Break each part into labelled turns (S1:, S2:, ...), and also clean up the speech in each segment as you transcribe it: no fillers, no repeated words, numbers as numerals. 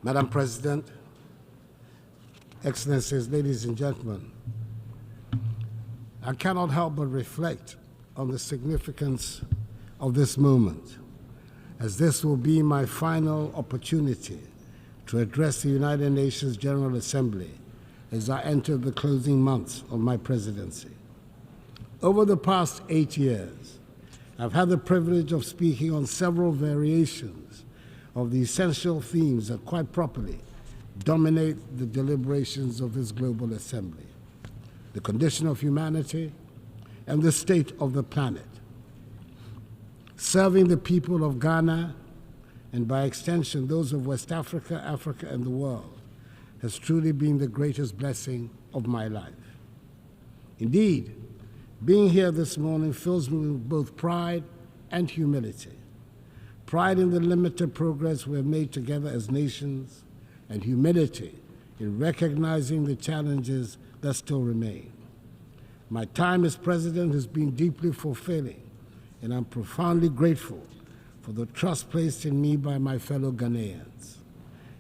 S1: Madam President, Excellencies, ladies and gentlemen, I cannot help but reflect on the significance of this moment, as this will be my final opportunity to address the United Nations General Assembly as I enter the closing months of my presidency. Over the past 8 years, I've had the privilege of speaking on several variations of the essential themes that quite properly dominate the deliberations of this global assembly: the condition of humanity and the state of the planet. Serving the people of Ghana, and by extension those of West Africa, Africa, and the world, has truly been the greatest blessing of my life. Indeed, being here this morning fills me with both pride and humility. Pride in the limited progress we have made together as nations, and humility in recognizing the challenges that still remain. My time as president has been deeply fulfilling, and I'm profoundly grateful for the trust placed in me by my fellow Ghanaians.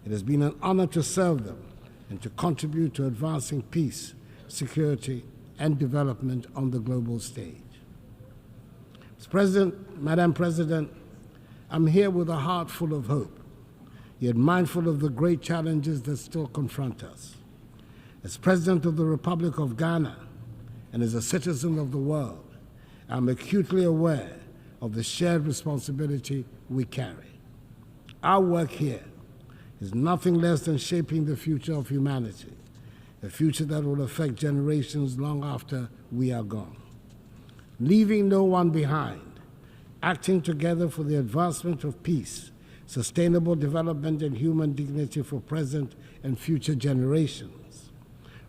S1: It has been an honor to serve them and to contribute to advancing peace, security, and development on the global stage. Madam President, I'm here with a heart full of hope, yet mindful of the great challenges that still confront us. As President of the Republic of Ghana and as a citizen of the world, I'm acutely aware of the shared responsibility we carry. Our work here is nothing less than shaping the future of humanity, a future that will affect generations long after we are gone. Leaving no one behind, acting together for the advancement of peace, sustainable development, and human dignity for present and future generations,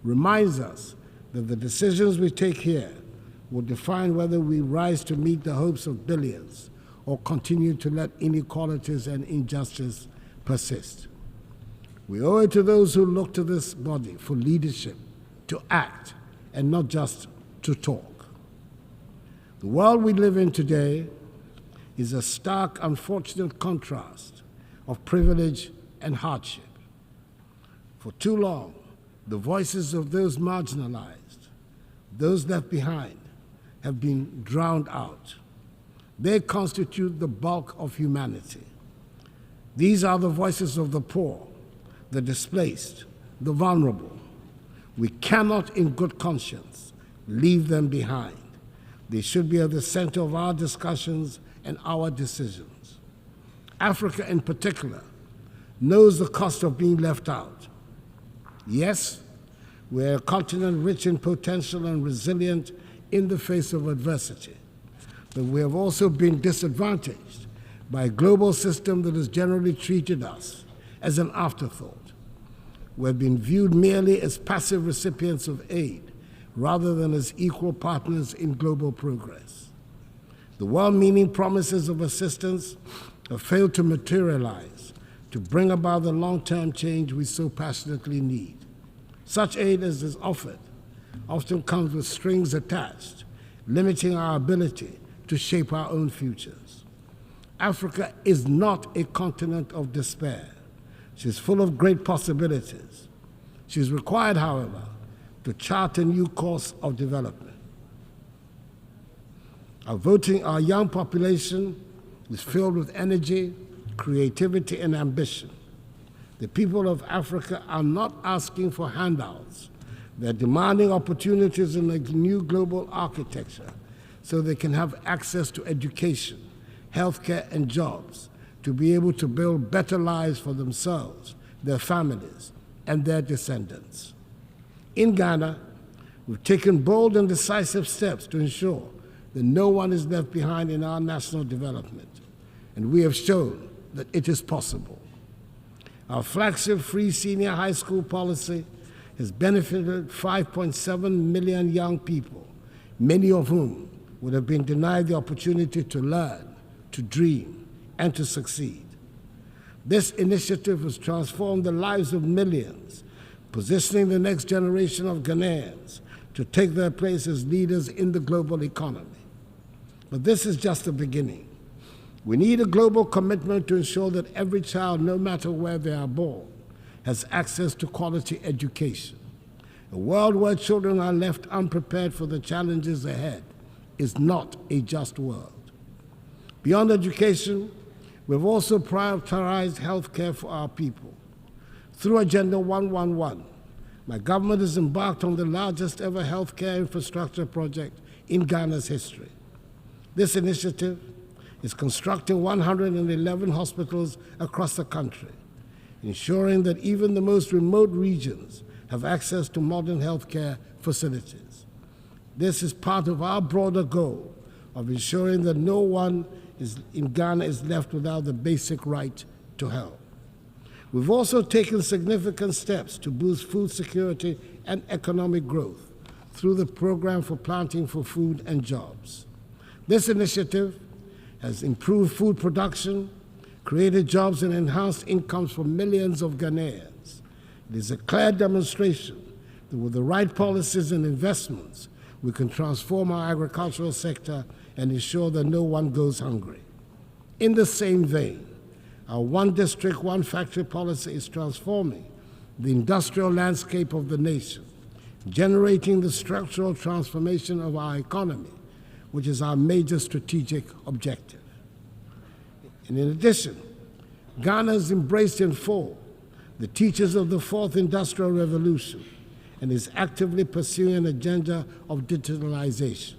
S1: reminds us that the decisions we take here will define whether we rise to meet the hopes of billions or continue to let inequalities and injustice persist. We owe it to those who look to this body for leadership, to act, and not just to talk. The world we live in today is a stark, unfortunate contrast of privilege and hardship. For too long, the voices of those marginalized, those left behind, have been drowned out. They constitute the bulk of humanity. These are the voices of the poor, the displaced, the vulnerable. We cannot, in good conscience, leave them behind. They should be at the center of our discussions and our decisions. Africa, in particular, knows the cost of being left out. Yes, we're a continent rich in potential and resilient in the face of adversity, but we have also been disadvantaged by a global system that has generally treated us as an afterthought. We've been viewed merely as passive recipients of aid rather than as equal partners in global progress. The well-meaning promises of assistance have failed to materialize to bring about the long-term change we so passionately need. Such aid as is offered often comes with strings attached, limiting our ability to shape our own futures. Africa is not a continent of despair. She's full of great possibilities. She's required, however, to chart a new course of development. Our young population is filled with energy, creativity, and ambition. The people of Africa are not asking for handouts. They're demanding opportunities in a new global architecture so they can have access to education, healthcare, and jobs to be able to build better lives for themselves, their families, and their descendants. In Ghana, we've taken bold and decisive steps to ensure that no one is left behind in our national development, and we have shown that it is possible. Our flagship free senior high school policy has benefited 5.7 million young people, many of whom would have been denied the opportunity to learn, to dream, and to succeed. This initiative has transformed the lives of millions, positioning the next generation of Ghanaians to take their place as leaders in the global economy. But this is just the beginning. We need a global commitment to ensure that every child, no matter where they are born, has access to quality education. A world where children are left unprepared for the challenges ahead is not a just world. Beyond education, we've also prioritized health care for our people. Through Agenda 111, my government has embarked on the largest ever healthcare infrastructure project in Ghana's history. This initiative is constructing 111 hospitals across the country, ensuring that even the most remote regions have access to modern healthcare facilities. This is part of our broader goal of ensuring that no one in Ghana is left without the basic right to health. We've also taken significant steps to boost food security and economic growth through the Program for Planting for Food and Jobs. This initiative has improved food production, created jobs, and enhanced incomes for millions of Ghanaians. It is a clear demonstration that with the right policies and investments, we can transform our agricultural sector and ensure that no one goes hungry. In the same vein, our one district, one factory policy is transforming the industrial landscape of the nation, generating the structural transformation of our economy, which is our major strategic objective. And in addition, Ghana has embraced in full the teachings of the Fourth Industrial Revolution and is actively pursuing an agenda of digitalization.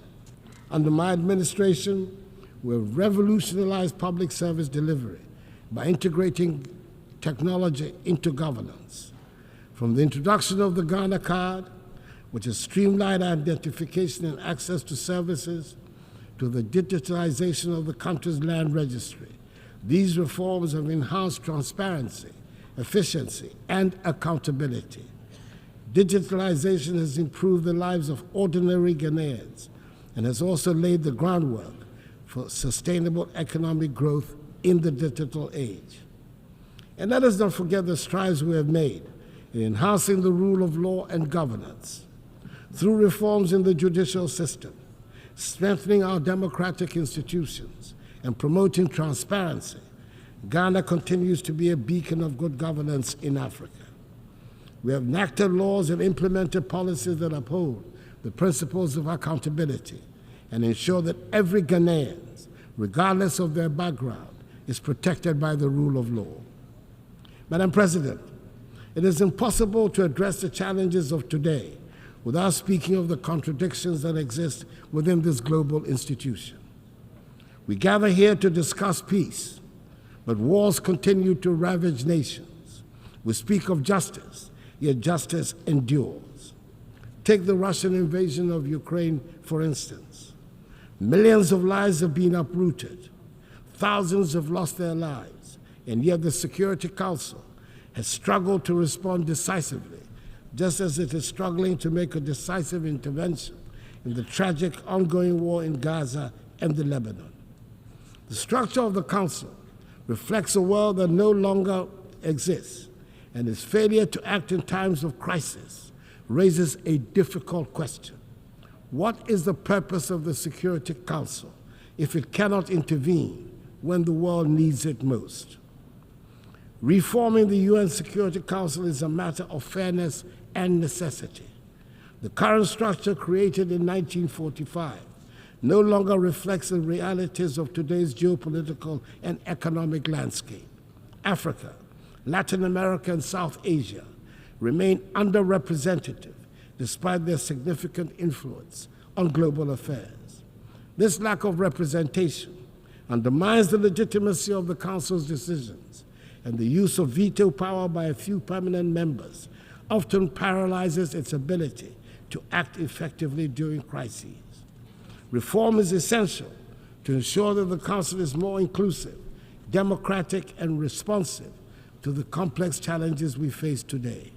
S1: Under my administration, we have revolutionized public service delivery by integrating technology into governance. From the introduction of the Ghana Card, which has streamlined identification and access to services, to the digitalization of the country's land registry, these reforms have enhanced transparency, efficiency, and accountability. Digitalization has improved the lives of ordinary Ghanaians and has also laid the groundwork for sustainable economic growth in the digital age. And let us not forget the strides we have made in enhancing the rule of law and governance. Through reforms in the judicial system, strengthening our democratic institutions, and promoting transparency, Ghana continues to be a beacon of good governance in Africa. We have enacted laws and implemented policies that uphold the principles of accountability and ensure that every Ghanaian, regardless of their background, is protected by the rule of law. Madam President, it is impossible to address the challenges of today without speaking of the contradictions that exist within this global institution. We gather here to discuss peace, but wars continue to ravage nations. We speak of justice, yet justice endures. Take the Russian invasion of Ukraine, for instance. Millions of lives have been uprooted. Thousands have lost their lives, and yet the Security Council has struggled to respond decisively, just as it is struggling to make a decisive intervention in the tragic ongoing war in Gaza and the Lebanon. The structure of the Council reflects a world that no longer exists, and its failure to act in times of crisis raises a difficult question. What is the purpose of the Security Council if it cannot intervene when the world needs it most? Reforming the UN Security Council is a matter of fairness and necessity. The current structure, created in 1945, no longer reflects the realities of today's geopolitical and economic landscape. Africa, Latin America, and South Asia remain underrepresented despite their significant influence on global affairs. This lack of representation undermines the legitimacy of the Council's decisions, and the use of veto power by a few permanent members often paralyzes its ability to act effectively during crises. Reform is essential to ensure that the Council is more inclusive, democratic, and responsive to the complex challenges we face today.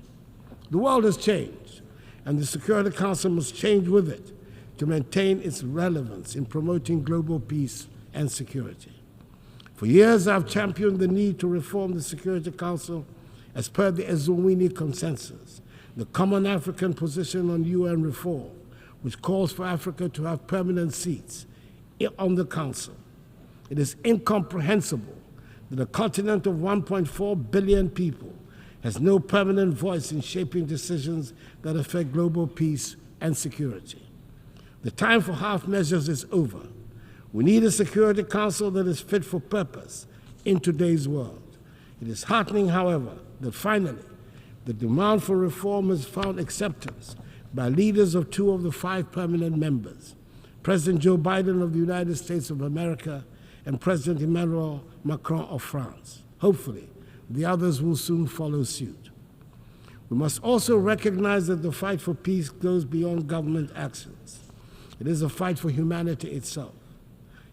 S1: The world has changed, and the Security Council must change with it to maintain its relevance in promoting global peace and security. For years, I've championed the need to reform the Security Council as per the Ezewini Consensus, the common African position on UN reform, which calls for Africa to have permanent seats on the Council. It is incomprehensible that a continent of 1.4 billion people has no permanent voice in shaping decisions that affect global peace and security. The time for half measures is over. We need a Security Council that is fit for purpose in today's world. It is heartening, however, that finally the demand for reform has found acceptance by leaders of 2 of the 5 permanent members, President Joe Biden of the United States of America and President Emmanuel Macron of France. Hopefully, the others will soon follow suit. We must also recognize that the fight for peace goes beyond government actions. It is a fight for humanity itself.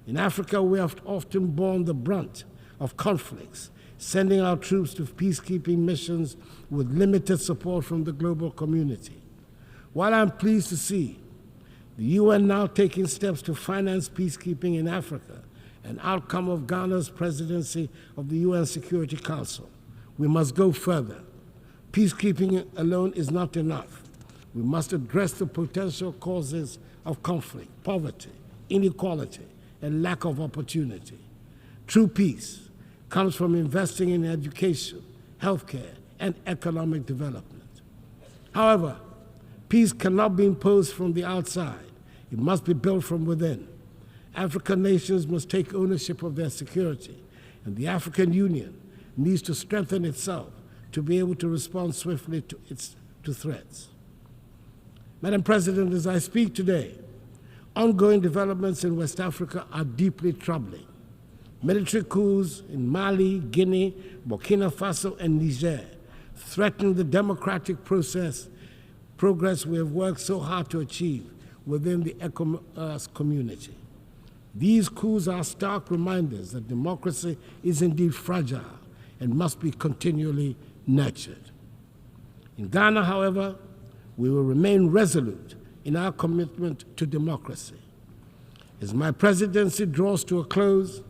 S1: In Africa, we have often borne the brunt of conflicts, sending our troops to peacekeeping missions with limited support from the global community. While I'm pleased to see the UN now taking steps to finance peacekeeping in Africa, an outcome of Ghana's presidency of the UN Security Council, we must go further. Peacekeeping alone is not enough. We must address the potential causes of conflict, poverty, inequality, and lack of opportunity. True peace comes from investing in education, healthcare, and economic development. However, peace cannot be imposed from the outside. It must be built from within. African nations must take ownership of their security, and the African Union needs to strengthen itself to be able to respond swiftly to threats. Madam President, as I speak today, ongoing developments in West Africa are deeply troubling. Military coups in Mali, Guinea, Burkina Faso, and Niger threaten the democratic progress we have worked so hard to achieve within the ECOWAS community. These coups are stark reminders that democracy is indeed fragile and must be continually nurtured. In Ghana, however, we will remain resolute in our commitment to democracy. As my presidency draws to a close,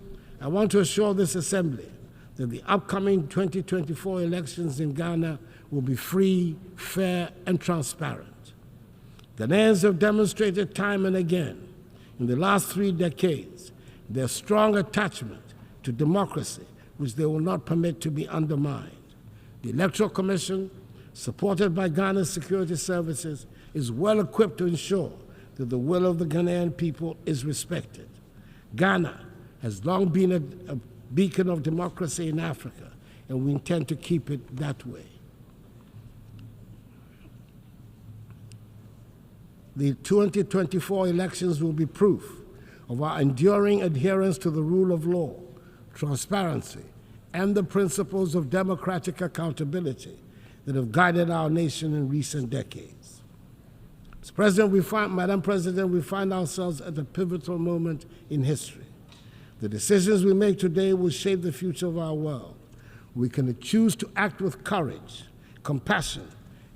S1: I want to assure this Assembly that the upcoming 2024 elections in Ghana will be free, fair, and transparent. Ghanaians have demonstrated time and again in the last 3 decades their strong attachment to democracy, which they will not permit to be undermined. The Electoral Commission, supported by Ghana's security services, is well equipped to ensure that the will of the Ghanaian people is respected. Ghana has long been a beacon of democracy in Africa, and we intend to keep it that way. The 2024 elections will be proof of our enduring adherence to the rule of law, transparency, and the principles of democratic accountability that have guided our nation in recent decades. Madam President, we find ourselves at a pivotal moment in history. The decisions we make today will shape the future of our world. We can choose to act with courage, compassion,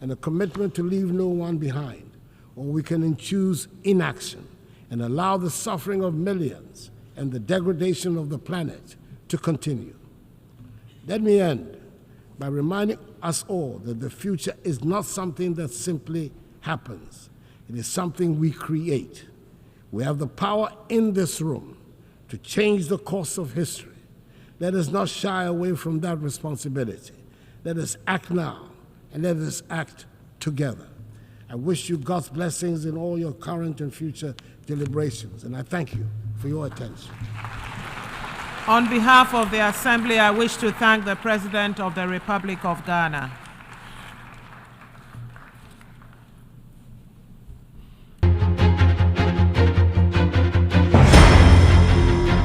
S1: and a commitment to leave no one behind, or we can choose inaction and allow the suffering of millions and the degradation of the planet to continue. Let me end by reminding us all that the future is not something that simply happens. It is something we create. We have the power in this room to change the course of history. Let us not shy away from that responsibility. Let us act now, and let us act together. I wish you God's blessings in all your current and future deliberations, and I thank you for your attention.
S2: On behalf of the Assembly, I wish to thank the President of the Republic of Ghana.